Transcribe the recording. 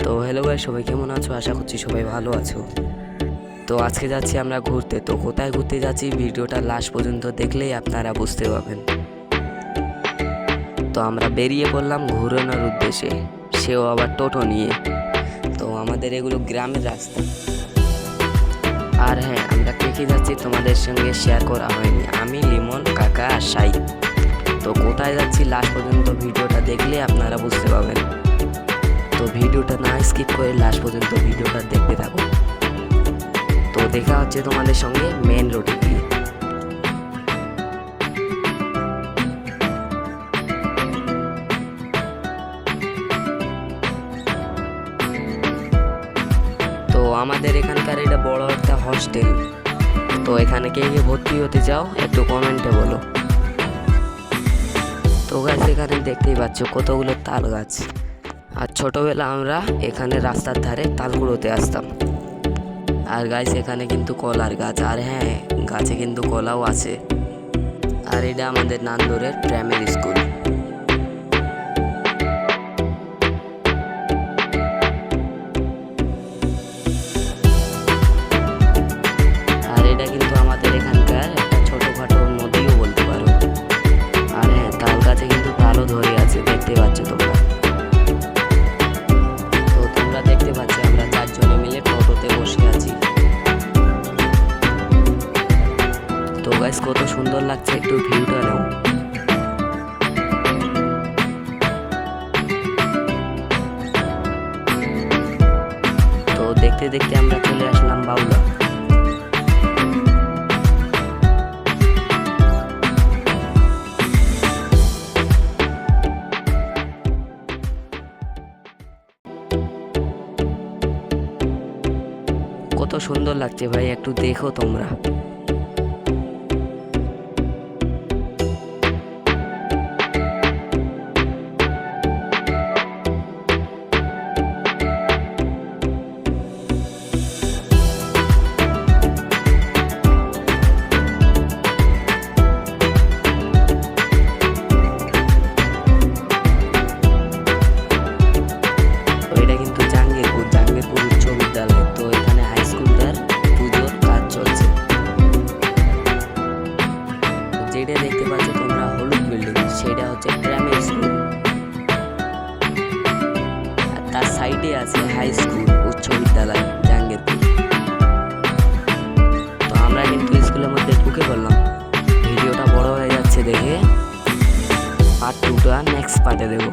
তো hello guys, সবাই কেমন আছো? আশা করছি সবাই ভালো আছো। তো আজকে যাচ্ছি আমরা ঘুরতে। তো কোথায় ঘুরতে যাচ্ছি ভিডিওটা লাস্ট পর্যন্ত দেখলেই আপনারা বুঝতে পারবেন। তো আমরা বেরিয়ে পড়লাম ঘুরানোর উদ্দেশ্যে, সেও আবার টোটো নিয়ে। তো আমাদের এগুলো গ্রামের রাস্তা। আর হ্যাঁ, আমরা কে যাচ্ছি তোমাদের সঙ্গে শেয়ার করা হয়নি। আমি, লিমন, কাকা আর সাই। তো কোথায় যাচ্ছি লাস্ট পর্যন্ত ভিডিওটা দেখলে আপনারা বুঝতে পারবেন। তো ভিডিওটা না স্কিপ করে লাস্ট পর্যন্ত ভিডিওটা দেখতে থাকো। তো দেখা হচ্ছে তোমাদের সঙ্গে মেন রোডে গিয়ে। তো আমাদের এখানকার এটা বড় একটা হস্টেল। তো এখানে কে কে ভর্তি হতে চাও একটু কমেন্টে বলো। তো গাছ এখানে দেখতেই পাচ্ছ কতগুলো তাল গাছ। আর ছোটবেলা আমরা এখানে রাস্তার ধারে তাল কুড়োতে আসতাম। আর গাছ এখানে কিন্তু কলার গাছ, আর হ্যাঁ গাছে কিন্তু কলাও আছে। আর এটা আমাদের নান্দুরের প্রাইমারি স্কুল। আর এটা কিন্তু আমাদের এখানকার একটা ছোটখাটো নদীও বলতে পারো। আর হ্যাঁ, তাল গাছে কিন্তু তালও ধরে আছে, দেখতে পাচ্ছ তোমরা। তো তোমরা দেখতে পাচ্ছ আমরা চারজনে মিলে টোটোতে বসে আছি। তো গাইস কত সুন্দর লাগছে, একটু ভিউটা নাও। তো দেখতে দেখতে আমরা চলে আসলাম বাউলা। কত সুন্দর লাগছে ভাই, একটু দেখো তোমরা। যেটা দেখতে পাচ্ছ তোমরা হলুদ বিল্ডিং, সেটা হচ্ছে প্রাইমারি স্কুল। আর তার সাইডে আছে হাই স্কুল, উচ্চ বিদ্যালয় জাহাঙ্গীরপুর। তো আমরা কিন্তু স্কুলের মধ্যে ঢুকে পড়লাম। ভিডিওটা বড় হয়ে যাচ্ছে দেখে পার্ট 2টা নেক্সট পার্টে দেবো।